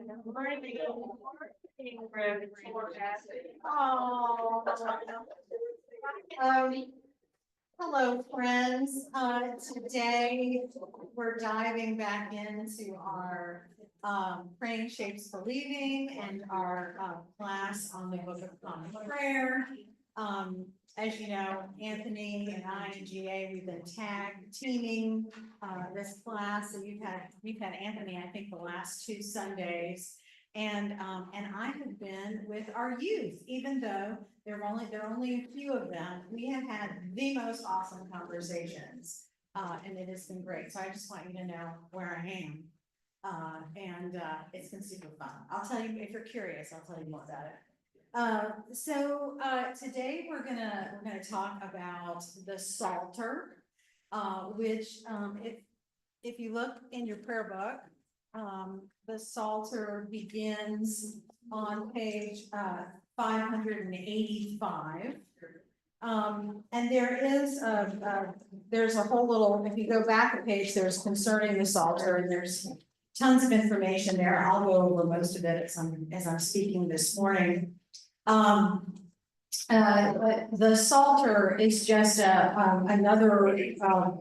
Oh. Hello, friends. Today we're diving back into our Praying Shapes Believing and our class on the Book of Common Prayer. As you know, Anthony and I and GA, we've been teaming this class. So you've had Anthony, I think, the last 2 Sundays. And I have been with our youth, even though there are only a few of them. We have had the most awesome conversations, and it has been great. So I just want you to know where I am, and it's been super fun. I'll tell you if you're curious. I'll tell you more about it. So today we're gonna talk about the Psalter, which if you look in your prayer book. The Psalter begins on page 585. And there's a whole little, if you go back a page, there's concerning the Psalter, and there's tons of information there. I'll go over most of it as I'm speaking this morning. The Psalter is just another,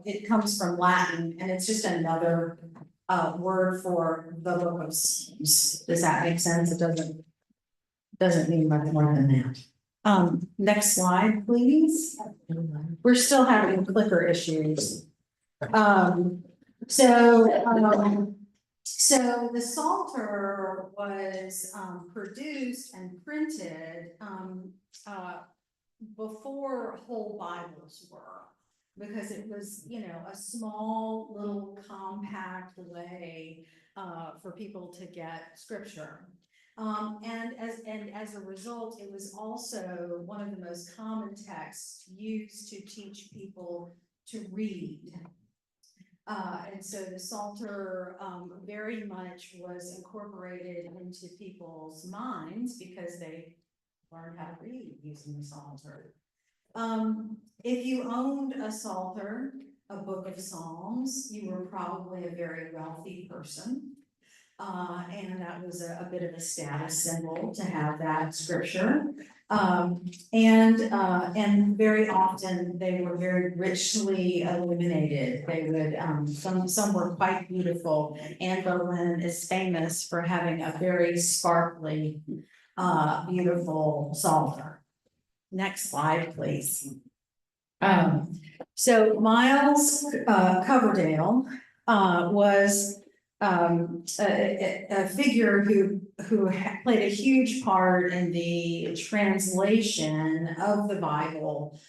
it comes from Latin, and it's just another word for the book of Psalms. Does that make sense? It doesn't mean much more than that. Next slide, please. We're still having clicker issues. So the Psalter was produced and printed before whole Bibles were. Because it was, a small little compact way for people to get scripture. And as a result, it was also one of the most common texts used to teach people to read. And so the Psalter very much was incorporated into people's minds because they learned how to read using the Psalter. If you owned a Psalter, a book of Psalms, you were probably a very wealthy person. And that was a bit of a status symbol to have that scripture. And very often they were very richly illuminated. They would, some were quite beautiful. Anne Boleyn is famous for having a very sparkly, beautiful Psalter. Next slide, please. So Miles Coverdale was a figure who played a huge part in the translation of the Bible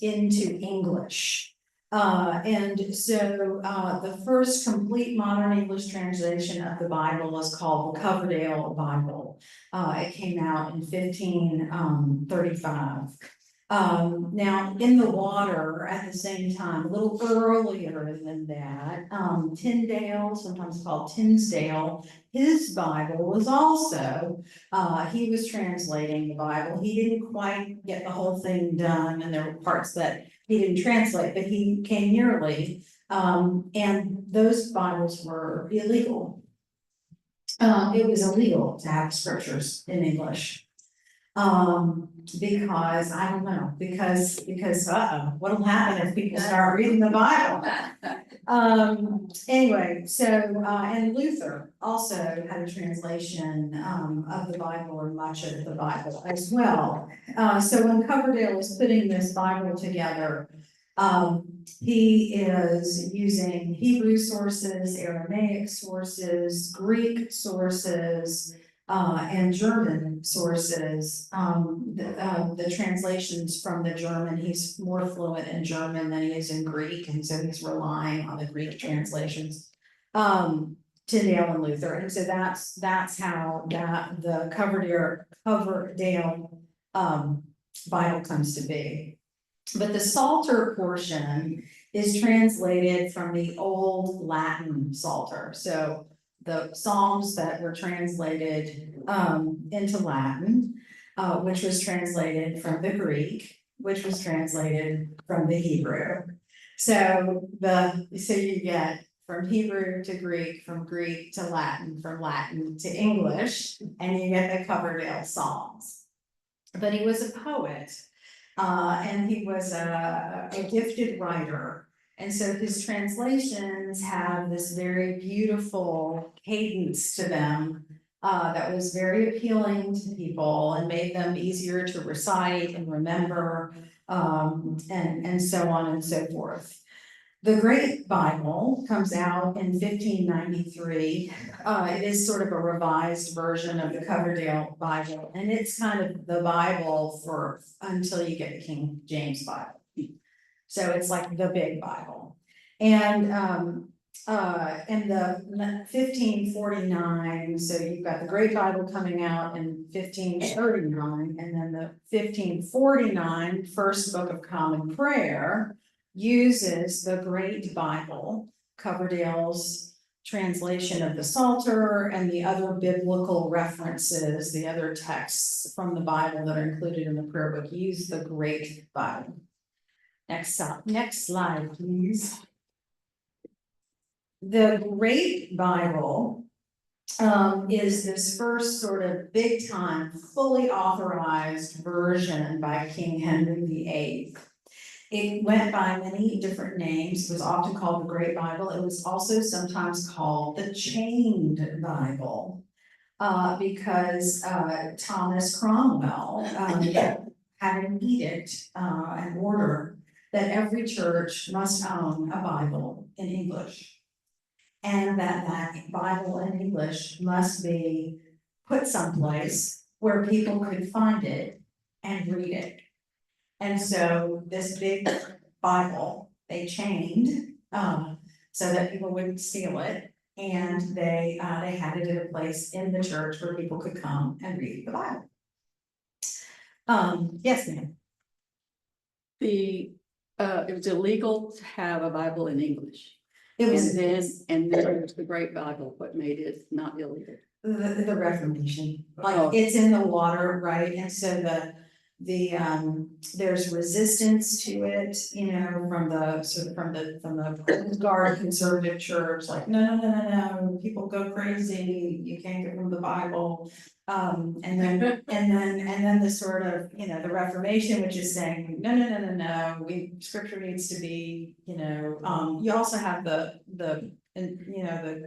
into English. And so the first complete modern English translation of the Bible is called the Coverdale Bible. It came out in 1535. Now in the water at the same time, a little earlier than that, Tyndale, sometimes called Tinsdale, his Bible was also, he was translating the Bible. He didn't quite get the whole thing done, and there were parts that he didn't translate, but he came nearly, and those Bibles were illegal. It was illegal to have scriptures in English. Because I don't know, because what'll happen if people start reading the Bible? Anyway, so and Luther also had a translation of the Bible, or much of the Bible as well. So when Coverdale was putting this Bible together, he is using Hebrew sources, Aramaic sources, Greek sources, and German sources. The translations from the German, he's more fluent in German than he is in Greek, and so he's relying on the Greek translations. Tyndale and Luther, and so that's how the Coverdale Bible comes to be. But the Psalter portion is translated from the old Latin Psalter. So the Psalms that were translated into Latin, which was translated from the Greek, which was translated from the Hebrew. So you get from Hebrew to Greek, from Greek to Latin, from Latin to English, and you get the Coverdale Psalms. But he was a poet, and he was a gifted writer. And so his translations have this very beautiful cadence to them that was very appealing to people and made them easier to recite and remember, and so on and so forth. The Great Bible comes out in 1593. It is sort of a revised version of the Coverdale Bible, and it's kind of the Bible for until you get the King James Bible. So it's like the big Bible. And in the 1549, so you've got the Great Bible coming out in 1539, and then the 1549 First Book of Common Prayer uses the Great Bible, Coverdale's translation of the Psalter and the other biblical references, the other texts from the Bible that are included in the prayer book, use the Great Bible. Next slide, please. The Great Bible is this first sort of big time, fully authorized version by King Henry VIII. It went by many different names. It was often called the Great Bible. It was also sometimes called the Chained Bible, because Thomas Cromwell had an edict, an order that every church must own a Bible in English, and that Bible in English must be put someplace where people could find it and read it. And so this big Bible, they chained, so that people wouldn't steal it. And they had it in a place in the church where people could come and read the Bible. Yes, ma'am. It was illegal to have a Bible in English. It was, and then it was the Great Bible, what made it not illegal. the Reformation, like Oh. it's in the water, right? And so there's resistance to it, you know, from the guard conservative church, like, no, people go crazy, you can't give them the Bible. And then the sort of, you know, the Reformation, which is saying, no, scripture needs to be, you know, you also have the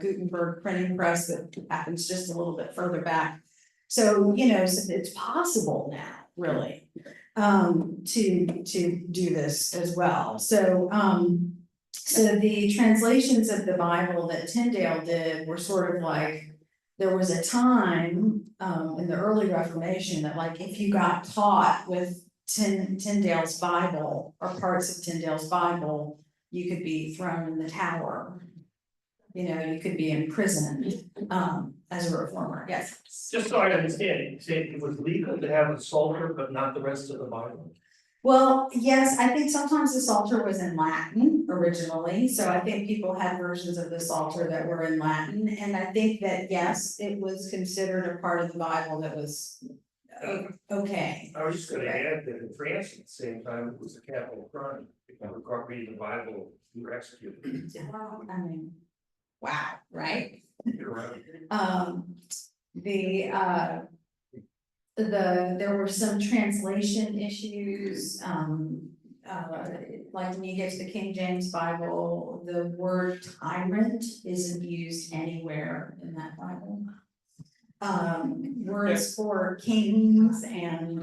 Gutenberg printing press that happens just a little bit further back. So, you know, so it's possible now, really, to do this as well. So, so the translations of the Bible that Tyndale did were sort of like, there was a time, in the early Reformation that, like, if you got taught with Tyndale's Bible or parts of Tyndale's Bible, you could be thrown in the tower. You know, you could be imprisoned, as a reformer. Yes. Just so I understand, you say it was legal to have the Psalter, but not the rest of the Bible? Well, yes, I think sometimes the Psalter was in Latin originally, so I think people had versions of the Psalter that were in Latin, and I think that, yes, it was considered a part of the Bible that was okay. I was just gonna add that in France at the same time, it was a capital crime. If you were caught reading the Bible, you were executed. I mean, wow, right? You're right. There were some translation issues, like when you get to the King James Bible, the word tyrant isn't used anywhere in that Bible. Words for kings and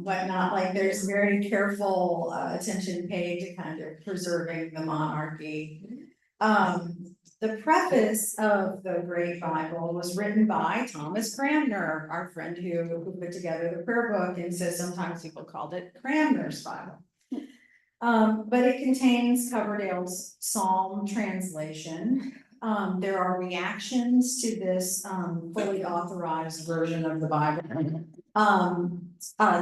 whatnot, like there's very careful attention paid to kind of preserving the monarchy. The preface of the Great Bible was written by Thomas Cranmer, our friend who put together the prayer book, and so sometimes people called it Cranmer's Bible. But it contains Coverdale's Psalm translation. There are reactions to this fully authorized version of the Bible.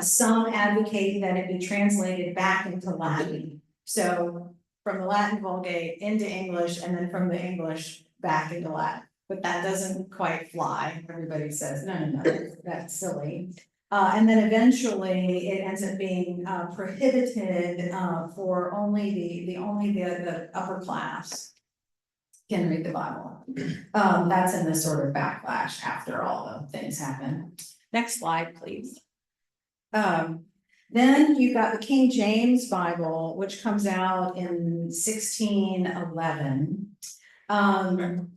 Some advocate that it be translated back into Latin. So from the Latin Vulgate into English, and then from the English back into Latin. But that doesn't quite fly. Everybody says, no, that's silly. And then eventually it ends up being prohibited for only the upper class can read the Bible. That's in the sort of backlash after all the things happen. Next slide, please. Then you've got the King James Bible, which comes out in 1611. I'm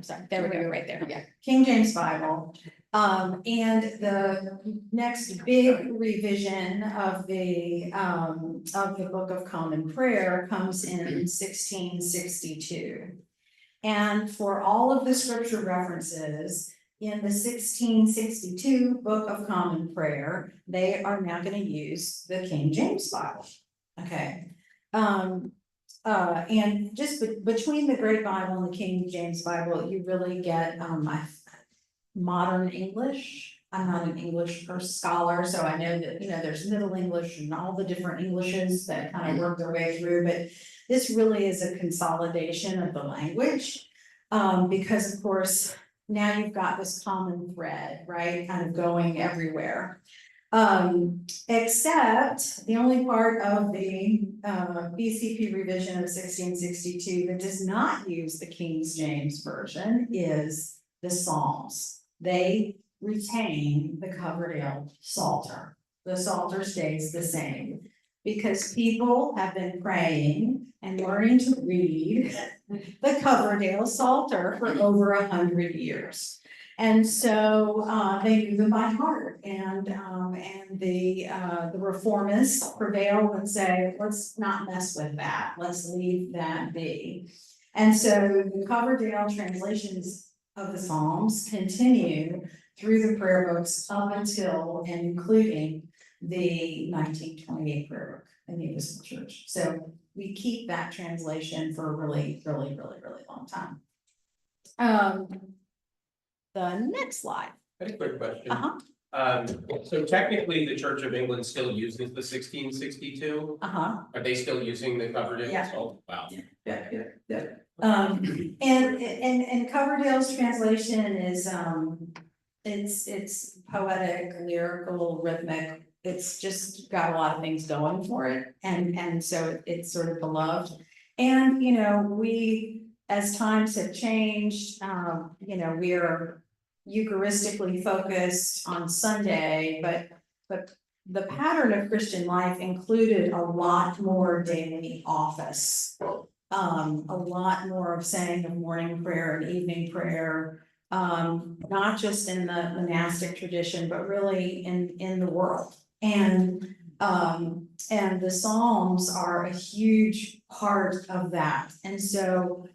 sorry, there we go, right there, yeah, King James Bible. And the next big revision of the Book of Common Prayer comes in 1662. And for all of the scripture references in the 1662 Book of Common Prayer, they are now going to use the King James Bible. Okay. And just between the Great Bible and the King James Bible, you really get modern English. I'm not an English scholar, so I know that, there's Middle English and all the different Englishes that kind of work their way through, but this really is a consolidation of the language. Because of course, now you've got this common thread, right, kind of going everywhere. Except the only part of the BCP revision of 1662 that does not use the King James Version is the Psalms. They retain the Coverdale Psalter. The Psalter stays the same because people have been praying and learning to read the Coverdale Psalter for over 100 years. And so they knew them by heart, and the reformists prevail and say, let's not mess with that, let's leave that be. And so the Coverdale translations of the Psalms continue through the prayer books up until and including the 1928 prayer book in the Episcopal Church. So we keep that translation for a really long time. The next slide. I have a quick question. Uh-huh. So technically, the Church of England still uses the 1662. Uh-huh. Are they still using the Coverdale? Yeah. Oh, wow. Yeah. And Coverdale's translation is it's poetic, lyrical, rhythmic. It's just got a lot of things going for it, and so it's sort of beloved. And we, as times have changed, we are Eucharistically focused on Sunday, but the pattern of Christian life included a lot more daily office, a lot more of saying of morning prayer and evening prayer, not just in the monastic tradition, but really in the world. And the Psalms are a huge part of that. And so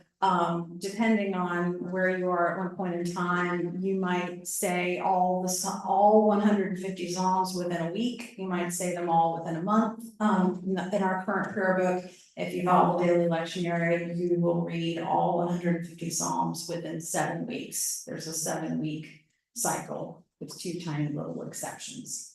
depending on where you are at one point in time, you might say all 150 Psalms within a week. You might say them all within a month. In our current prayer book, if you follow the daily lectionary, you will read all 150 Psalms within 7 weeks. There's a 7-week cycle with 2 tiny little exceptions.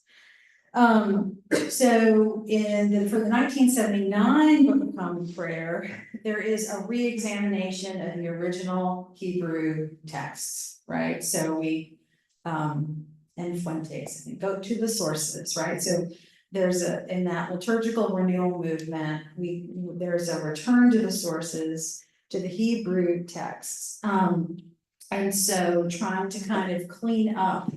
So for the 1979 Book of Common Prayer, there is a re-examination of the original Hebrew texts, right? So we, and Fuentes, go to the sources, right? So there's in that liturgical renewal movement, there's a return to the sources, to the Hebrew texts. And so trying to kind of clean up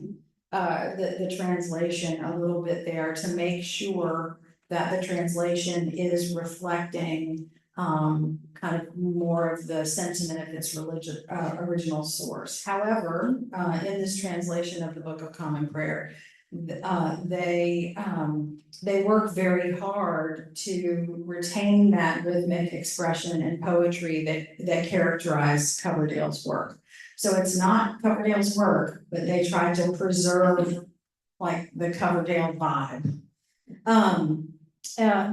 the translation a little bit there to make sure that the translation is reflecting kind of more of the sentiment of its religious original source. However, in this translation of the Book of Common Prayer, they work very hard to retain that rhythmic expression and poetry that characterize Coverdale's work. So it's not Coverdale's work, but they try to preserve like the Coverdale vibe.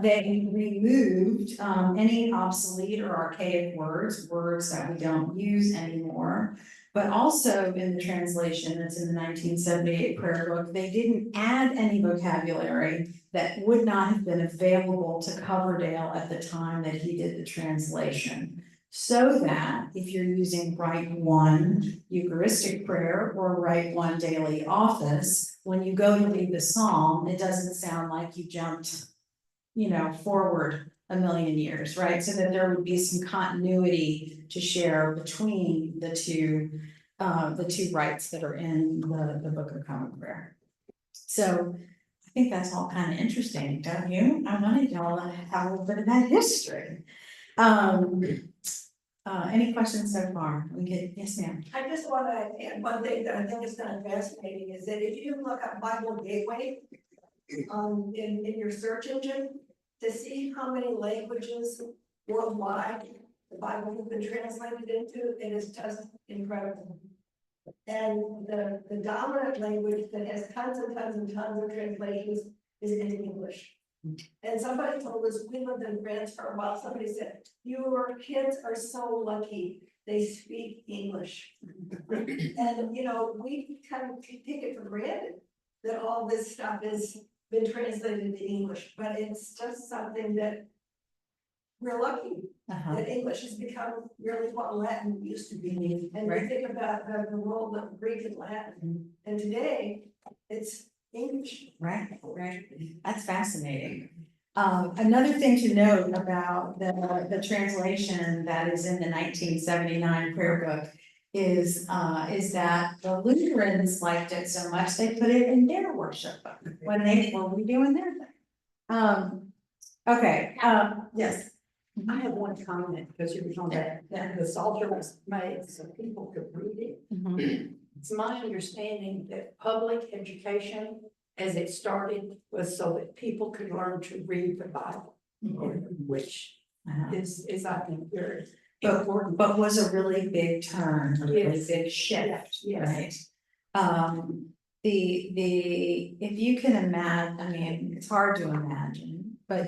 They removed any obsolete or archaic words that we don't use anymore. But also in the translation that's in the 1978 prayer book, they didn't add any vocabulary that would not have been available to Coverdale at the time that he did the translation. So that if you're using Rite 1 Eucharistic prayer or Rite 1 daily office, when you go to read the psalm, it doesn't sound like you jumped, forward a million years, right? So that there would be some continuity to share between the two rites that are in the Book of Common Prayer. So I think that's all kind of interesting, don't you? I wanted y'all to have a little bit of that history. Any questions so far? We get, yes, ma'am. I just want to add one thing that I think is kind of fascinating is that if you look up Bible Gateway in your search engine, to see how many languages worldwide the Bible has been translated into, it is just incredible. And the dominant language that has tons and tons and tons of translations is in English. And somebody told us, we lived in France for a while, somebody said, your kids are so lucky, they speak English. And, you know, we kind of take it for granted that all this stuff has been translated into English, but it's just something that we're lucky that English has become really what Latin used to be. And we think about the role of Greek and Latin, and today it's English. Right. That's fascinating. Another thing to note about the translation that is in the 1979 prayer book is that the Lutherans liked it so much, they put it in their worship book when they were redoing their thing. Okay, yes. I have one comment, because you were talking that the Psalter was made so people could read it. It's my understanding that public education, as it started, was so that people could learn to read the Bible, which is I think very important. But was a really big turn, a really Yes. big shift, Yes. right? If you can imagine, I mean, it's hard to imagine, but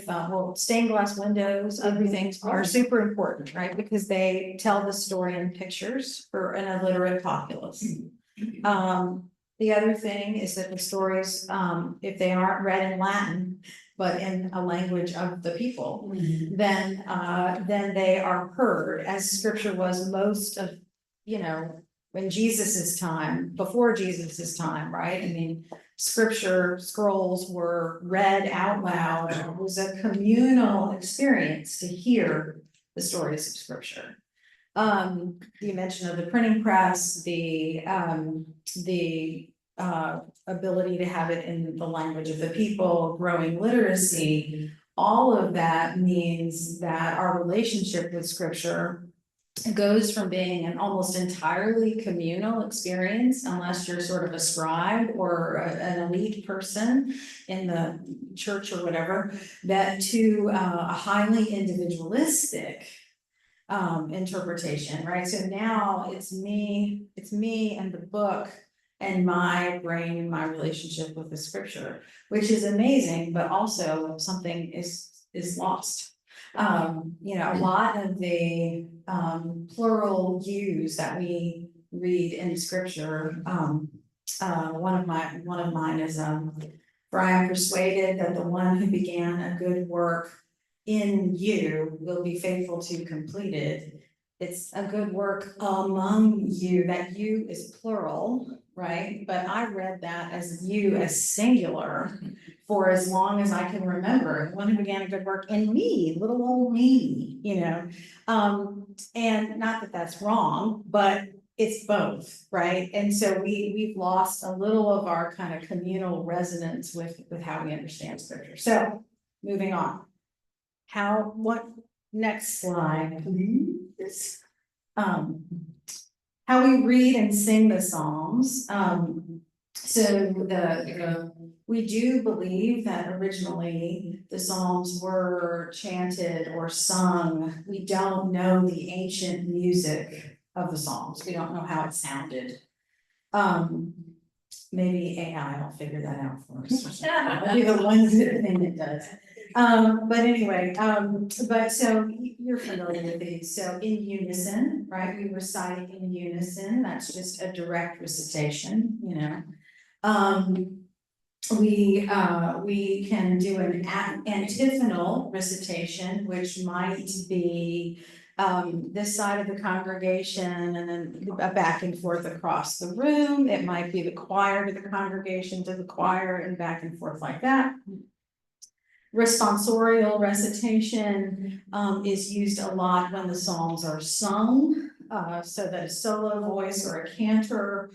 well, stained glass windows, other things are super important, right? Because they tell the story in pictures for an illiterate populace. The other thing is that the stories, if they aren't read in Latin, but in a language of the people, then they are heard, as scripture was most of, you know, when Jesus's time, before Jesus's time, right? I mean, scripture scrolls were read out loud. It was a communal experience to hear the stories of scripture. You mentioned of the printing press, the ability to have it in the language of the people, growing literacy, all of that means that our relationship with scripture goes from being an almost entirely communal experience, unless you're sort of a scribe or an elite person in the church or whatever, that to a highly individualistic interpretation, right? So now it's me and the book and my brain and my relationship with the scripture, which is amazing, but also something is lost. You know, a lot of the plural views that we read in scripture, one of mine is for I am persuaded that the one who began a good work in you will be faithful to complete it. It's a good work among you. That you is plural, right? But I read that as you as singular for as long as I can remember. The one who began a good work in me, little old me, you know. And not that that's wrong, but it's both, right? And so we've lost a little of our kind of communal resonance with how we understand scripture. So moving on. What next slide, please? How we read and sing the Psalms. So we do believe that originally the Psalms were chanted or sung. We don't know the ancient music of the Psalms. We don't know how it sounded. Maybe AI will figure that out for us. I'll be the ones that think it does. But anyway, but so you're familiar with these. So in unison, right? We recite in unison. That's just a direct recitation, you know. We can do an antiphonal recitation, which might be this side of the congregation and then a back and forth across the room. It might be the choir to the congregation to the choir and back and forth like that. Responsorial recitation is used a lot when the psalms are sung, so that a solo voice or a cantor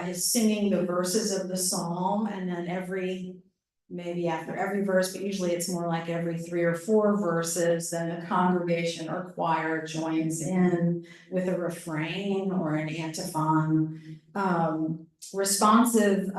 is singing the verses of the psalm, and then maybe after every verse, but usually it's more like every 3 or 4 verses, then the congregation or choir joins in with a refrain or an antiphon. Responsive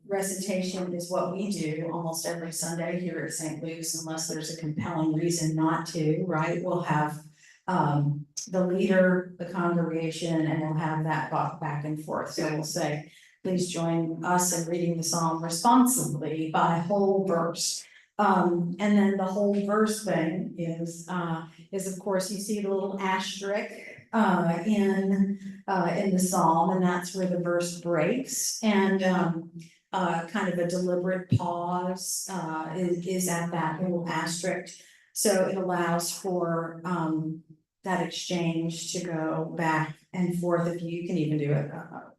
recitation is what we do almost every Sunday here at St. Luke's, unless there's a compelling reason not to, right? We'll have the leader, the congregation, and we'll have that back and forth. So we'll say, please join us in reading the psalm responsively by whole verse. And then the whole verse thing is of course, you see the little asterisk in the psalm, and that's where the verse breaks, and kind of a deliberate pause is at that little asterisk. So it allows for that exchange to go back and forth. If you can even do it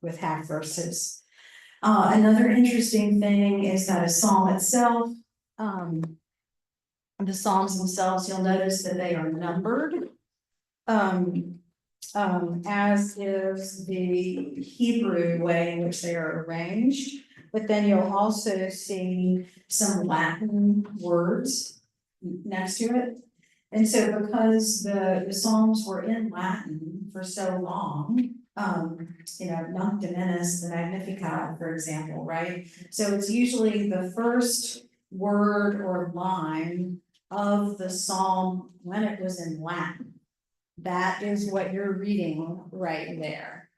with half verses. Another interesting thing is that a psalm itself, the psalms themselves, you'll notice that they are numbered. As is the Hebrew way in which they are arranged, but then you'll also see some Latin words next to it. And so because the Psalms were in Latin for so long, Nunc Dimittis, the Magnificat, for example, right? So it's usually the first word or line of the Psalm when it was in Latin. That is what you're reading right there.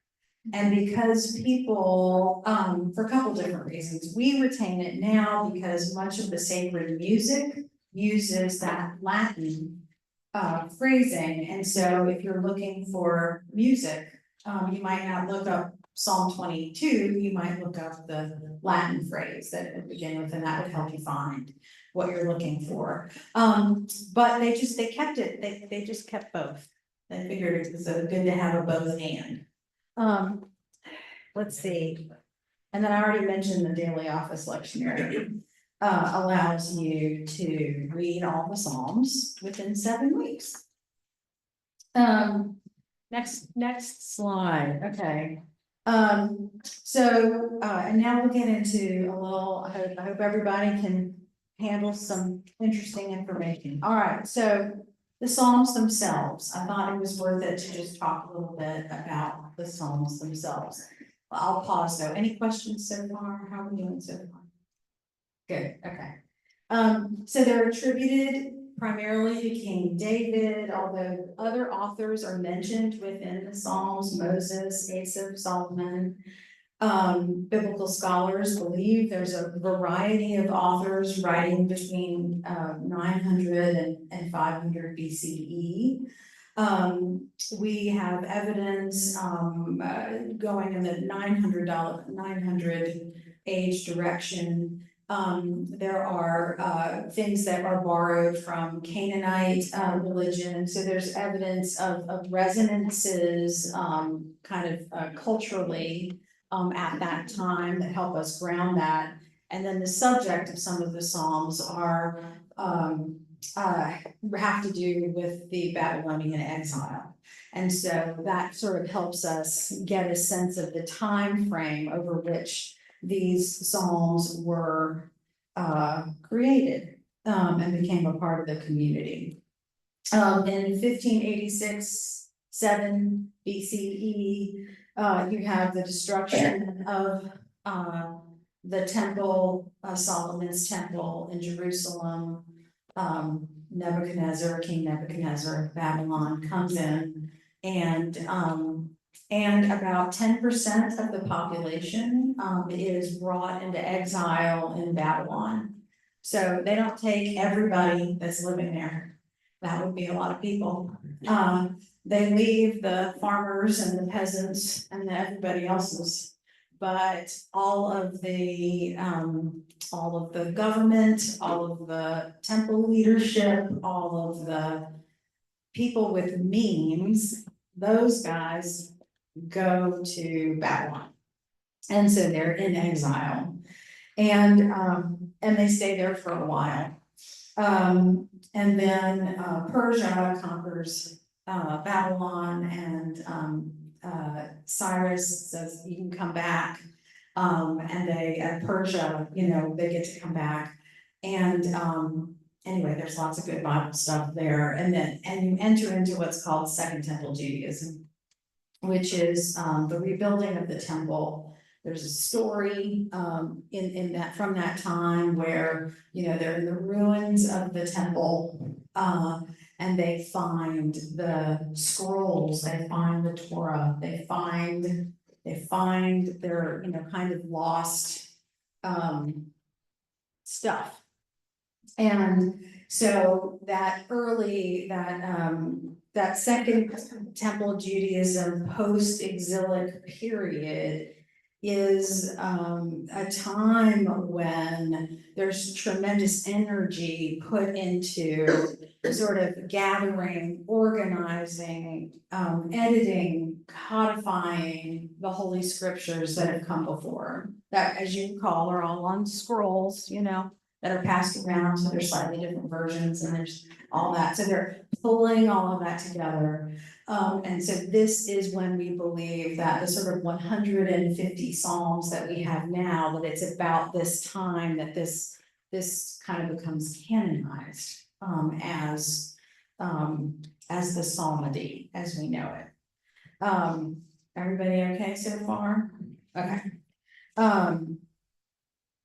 And because people, for a couple different reasons, we retain it now because much of the sacred music uses that Latin phrasing. And so if you're looking for music, you might not look up Psalm 22, you might look up the Latin phrase that it would begin with, and that would help you find what you're looking for. But they kept it, they just kept both. They figured it was good to have a both and. Let's see. And then I already mentioned the daily office lectionary. Allows you to read all the Psalms within 7 weeks. Next slide, okay. So and now we'll get into a little, I hope everybody can handle some interesting information. All right, so the Psalms themselves, I thought it was worth it to just talk a little bit about the Psalms themselves. I'll pause though. Any questions so far? How are we doing so far? Good, okay. So they're attributed primarily to King David, although other authors are mentioned within the Psalms, Moses, Asaph, Solomon. Biblical scholars believe there's a variety of authors writing between 900 and 500 BCE. We have evidence going in the 900 age direction. There are things that are borrowed from Canaanite religion. So there's evidence of resonances kind of culturally at that time that help us ground that. And then the subject of some of the Psalms are have to do with the Babylonian exile. And so that sort of helps us get a sense of the time frame over which these Psalms were created and became a part of the community. In 1586, 7 BCE, you have the destruction of the temple, Solomon's temple in Jerusalem. King Nebuchadnezzar of Babylon comes in, and about 10% of the population is brought into exile in Babylon. So they don't take everybody that's living there. That would be a lot of people. They leave the farmers and the peasants and everybody else's, but all of the government, all of the temple leadership, all of the people with means, those guys go to Babylon. And so they're in exile, and they stay there for a while. And then Persia conquers Babylon, and Cyrus says, you can come back. And Persia, they get to come back. And anyway, there's lots of good Bible stuff there. And you enter into what's called Second Temple Judaism, which is the rebuilding of the temple. There's a story in that, from that time, where they're in the ruins of the temple, and they find the scrolls, they find the Torah, they find their kind of lost stuff. And so that Second Temple Judaism post-exilic period is a time when there's tremendous energy put into sort of gathering, organizing, editing, codifying the Holy Scriptures that have come before. That, as you recall, are all on scrolls, that are passed around, so there's slightly different versions, and there's all that. So they're pulling all of that together. And so this is when we believe that the sort of 150 Psalms that we have now, that it's about this time that this kind of becomes canonized as the psalmody as we know it. Everybody okay so far? Okay.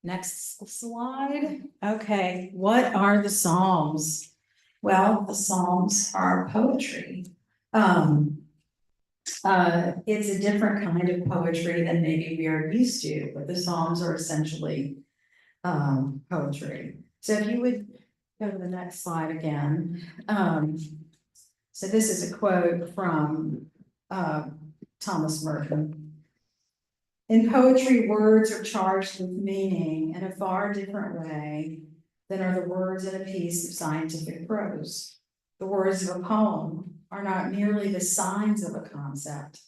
Next slide. Okay, what are the Psalms? Well, the Psalms are poetry. It's a different kind of poetry than maybe we are used to, but the Psalms are essentially poetry. So if you would go to the next slide again. So this is a quote from Thomas Merton. In poetry, words are charged with meaning in a far different way than are the words in a piece of scientific prose. The words of a poem are not merely the signs of a concept,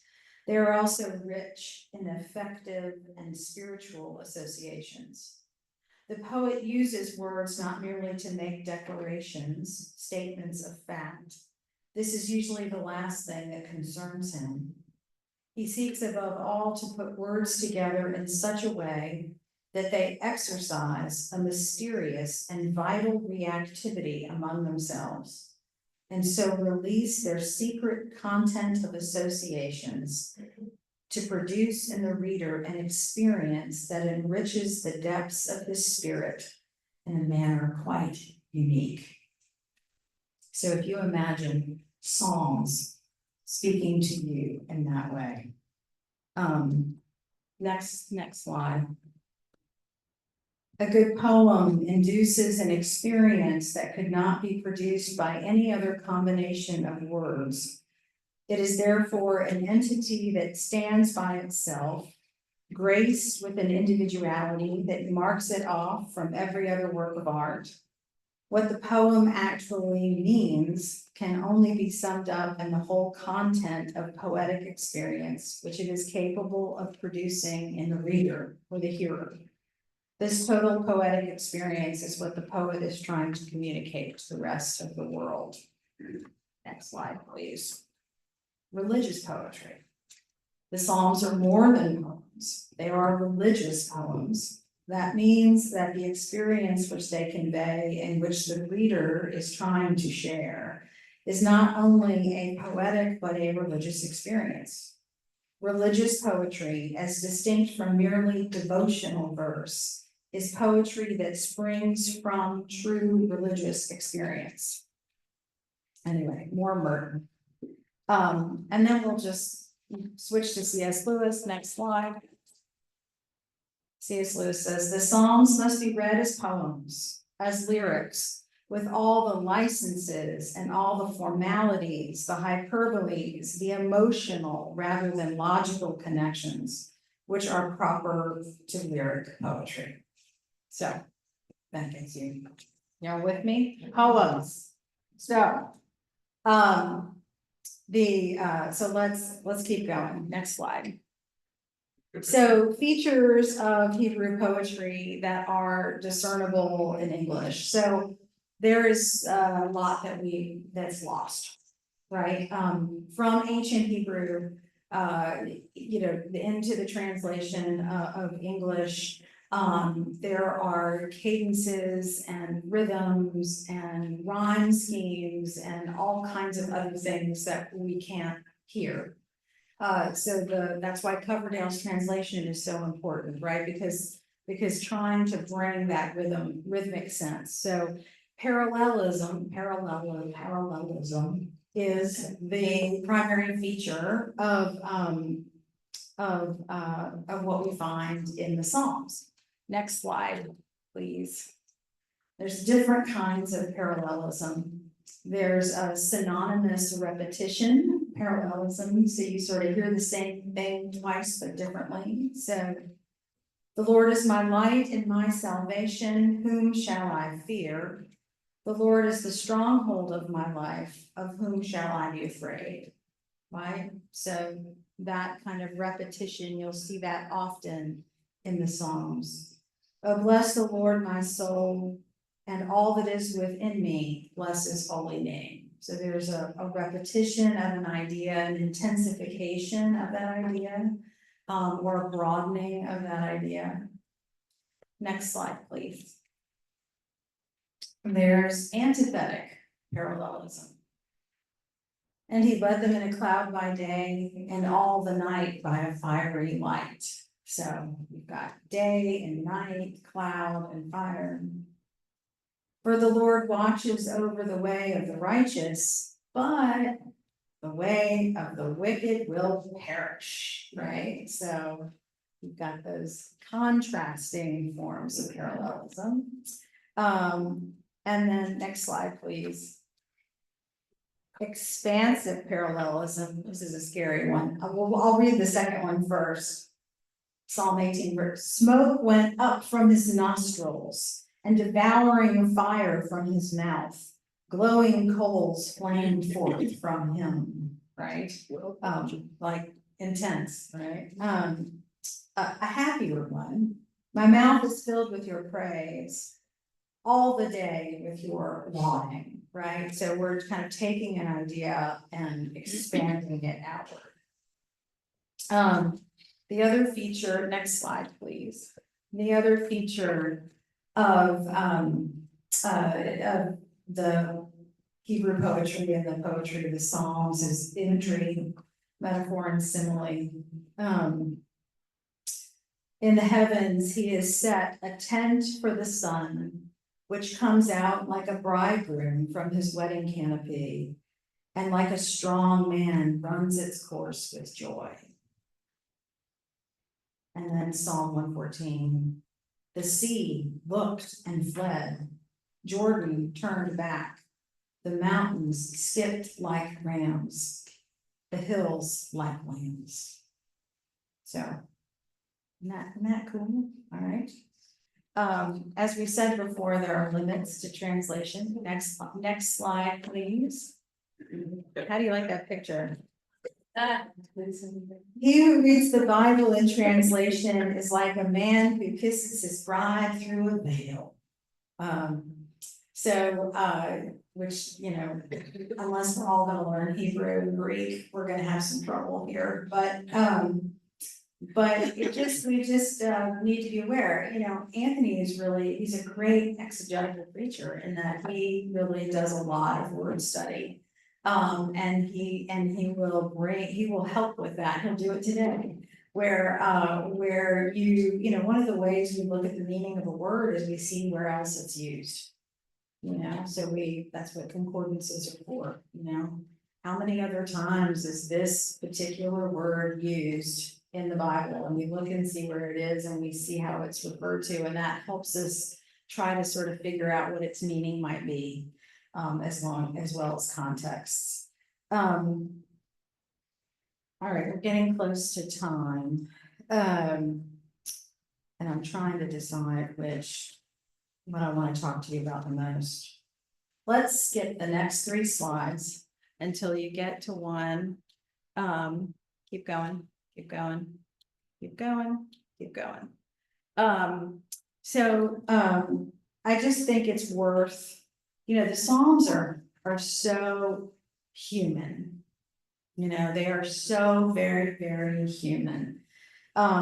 they are also rich in affective and spiritual associations. The poet uses words not merely to make declarations, statements of fact. This is usually the last thing that concerns him. He seeks above all to put words together in such a way that they exercise a mysterious and vital reactivity among themselves, and so release their secret content of associations to produce in the reader an experience that enriches the depths of his spirit in a manner quite unique. So if you imagine Psalms speaking to you in that way. Next slide. A good poem induces an experience that could not be produced by any other combination of words. It is therefore an entity that stands by itself, graced with an individuality that marks it off from every other work of art. What the poem actually means can only be summed up in the whole content of poetic experience, which it is capable of producing in the reader or the hearer. This total poetic experience is what the poet is trying to communicate to the rest of the world. Next slide, please. Religious poetry. The Psalms are more than poems. They are religious poems. That means that the experience which they convey and which the reader is trying to share is not only a poetic but a religious experience. Religious poetry, as distinct from merely devotional verse, is poetry that springs from true religious experience. Anyway, more Merton. And then we'll just switch to C.S. Lewis. Next slide. C.S. Lewis says, the Psalms must be read as poems, as lyrics, with all the licenses and all the formalities, the hyperboles, the emotional rather than logical connections, which are proper to lyric poetry. So, that gets you. You're with me? Poems. So, let's keep going. Next slide. So features of Hebrew poetry that are discernible in English. So there is a lot that's lost, right? From ancient Hebrew, into the translation of English. There are cadences and rhythms and rhyme schemes and all kinds of other things that we can't hear. That's why Coverdale's translation is so important, right? Because trying to bring that rhythmic sense. So parallelism is the primary feature of what we find in the Psalms. Next slide, please. There's different kinds of parallelism. There's a synonymous repetition parallelism, so you sort of hear the same thing twice but differently. So the Lord is my light and my salvation, whom shall I fear? The Lord is the stronghold of my life, of whom shall I be afraid? Right? So that kind of repetition, you'll see that often in the Psalms. Oh, bless the Lord, my soul, and all that is within me, bless his holy name. So there's a repetition of an idea, an intensification of that idea, or a broadening of that idea. Next slide, please. There's antithetic parallelism. And he led them in a cloud by day and all the night by a fiery light. So you've got day and night, cloud and fire. For the Lord watches over the way of the righteous, but the way of the wicked will perish, right? So you've got those contrasting forms of parallelism. And then next slide, please. Expansive parallelism. This is a scary one. I'll read the second one first. Psalm 18 verse. Smoke went up from his nostrils, and devouring fire from his mouth. Glowing coals flamed forth from him. Right? Like intense, right? A happier one. My mouth is filled with your praise. All the day with your lauding, right? So we're kind of taking an idea and expanding it outward. The other feature, next slide, please. The other feature of the Hebrew poetry and the poetry of the Psalms is imagery, metaphor, and simile. In the heavens, he has set a tent for the sun, which comes out like a bridegroom from his wedding canopy, and like a strong man runs its course with joy. And then Psalm 114, the sea looked and fled, Jordan turned back, the mountains skipped like rams, the hills like lambs. So, isn't that cool? All right. As we said before, there are limits to translation. Next slide, please. How do you like that picture? He who reads the Bible in translation is like a man who kisses his bride through a veil. Which, unless we're all gonna learn Hebrew and Greek, we're gonna have some trouble here, but we just need to be aware, Anthony he's a great exegetical preacher in that he really does a lot of word study. And he will help with that. He'll do it today. Where one of the ways we look at the meaning of a word is we see where else it's used. That's what concordances are for, How many other times is this particular word used in the Bible? And we look and see where it is and we see how it's referred to, and that helps us try to sort of figure out what its meaning might be, as well as contexts. All right, we're getting close to time. And I'm trying to decide what I want to talk to you about the most. Let's skip the next 3 slides until you get to one. Keep going. I just think it's worth you know, the Psalms are so human. You know, they are so very, very human.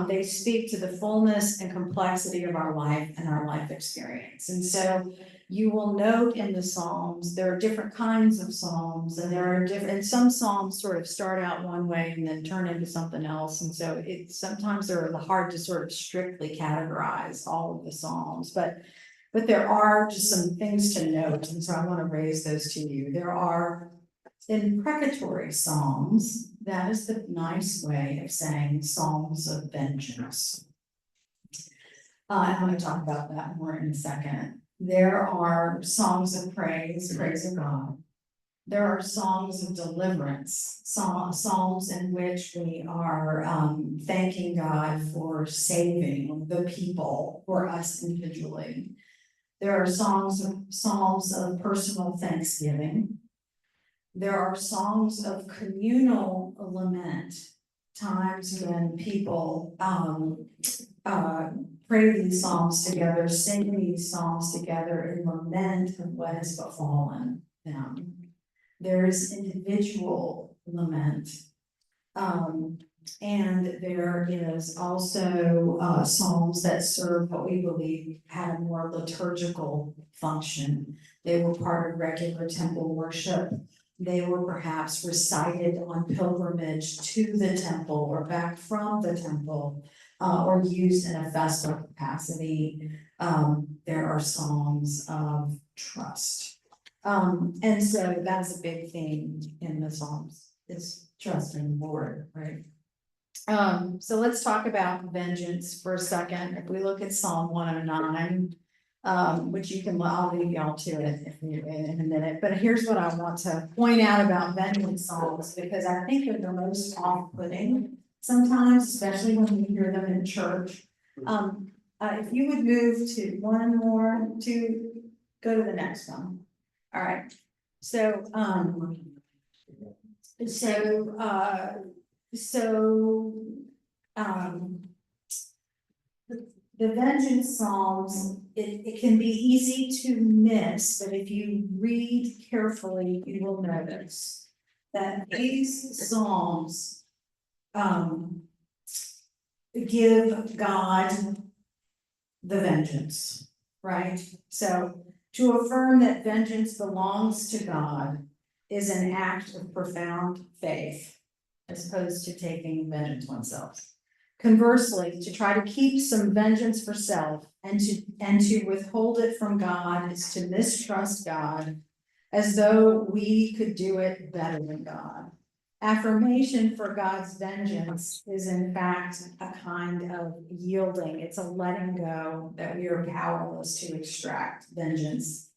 They speak to the fullness and complexity of our life and our life experience. And so you will note in the Psalms, there are different kinds of Psalms, and there are different, and some Psalms sort of start out one way and then turn into something else. And so sometimes they're hard to sort of strictly categorize all of the Psalms, but there are just some things to note. And so I want to raise those to you. There are imprecatory Psalms. That is the nice way of saying Psalms of vengeance. I'm going to talk about that more in a second. There are songs of praise of God. There are songs of deliverance, psalms in which we are thanking God for saving the people, for us individually. There are psalms of personal thanksgiving. There are songs of communal lament, times when people pray these psalms together, sing these psalms together in lament of what has befallen them. There is individual lament. And there is also psalms that serve what we believe had a more liturgical function. They were part of regular temple worship. They were perhaps recited on pilgrimage to the temple or back from the temple, or used in a festal capacity. There are psalms of trust. And so that's a big theme in the Psalms, is trust in the Lord, right? So let's talk about vengeance for a second. If we look at Psalm 109, which I'll leave y'all to it in a minute, but here's what I want to point out about vengeance psalms, because I think they're the most off-putting sometimes, especially when we hear them in church. If you would move to one more, go to the next one. All right, so the vengeance psalms, it can be easy to miss, but if you read carefully, you will notice that these psalms give God the vengeance, right? So to affirm that vengeance belongs to God is an act of profound faith, as opposed to taking vengeance oneself. Conversely, to try to keep some vengeance for self and to withhold it from God is to mistrust God, as though we could do it better than God. Affirmation for God's vengeance is in fact a kind of yielding. It's a letting go that we are powerless to extract vengeance.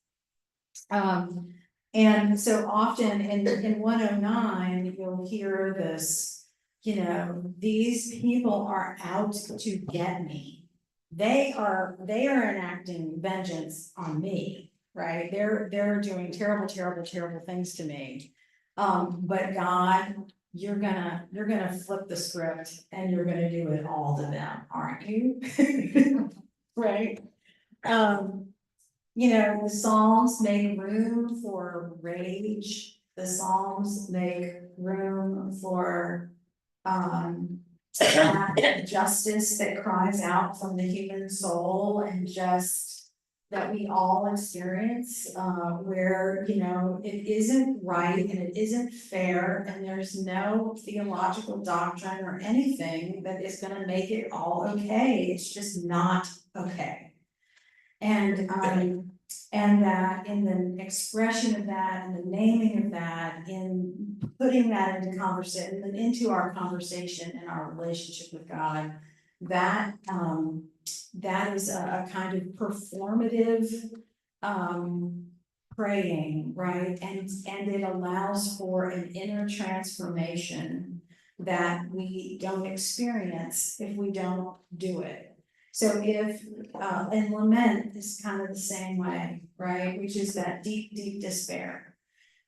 And so often in 109, you'll hear this, these people are out to get me. They are enacting vengeance on me, right? They're doing terrible, terrible, terrible things to me. But God, you're gonna flip the script and you're gonna do it all to them, aren't you? Right? The Psalms make room for rage. The Psalms make room for justice that cries out from the human soul, and just that we all experience, where, it isn't right and it isn't fair, and there's no theological doctrine or anything that is gonna make it all okay. It's just not okay. And that in the expression of that and the naming of that, in putting that into conversation, into our conversation and our relationship with God, that is a kind of performative praying, right? And it allows for an inner transformation that we don't experience if we don't do it. So and lament is kind of the same way, right? Which is that deep, deep despair.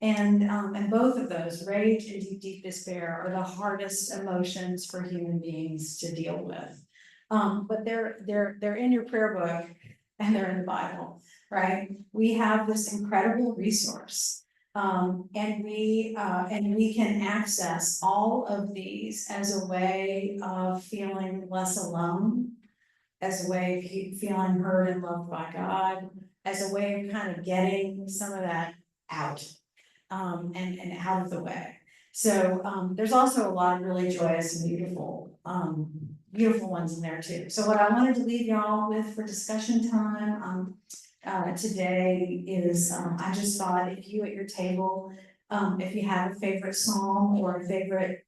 And both of those, rage and deep, deep despair, are the hardest emotions for human beings to deal with. But they're in your prayer book. and they're in the Bible, right? We have this incredible resource. And we can access all of these as a way of feeling less alone, as a way of feeling heard and loved by God, as a way of kind of getting some of that out, and out of the way. So, there's also a lot of really joyous and beautiful ones in there too. So what I wanted to leave y'all with for discussion time, today is, I just thought if you at your table, if you have a favorite psalm or a favorite,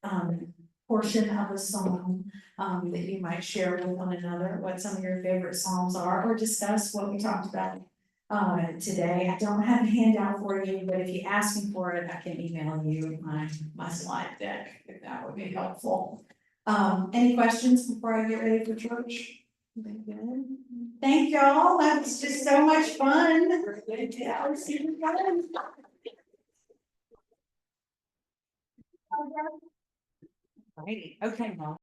portion of a psalm, that you might share with one another, what some of your favorite psalms are, or discuss what we talked about today. I don't have a handout for you, but if you ask me for it, I can email you my slide deck, if that would be helpful. Any questions before I get ready for church? Thank y'all, that was just so much fun. Yeah, I'll see you guys. Alrighty, okay, well.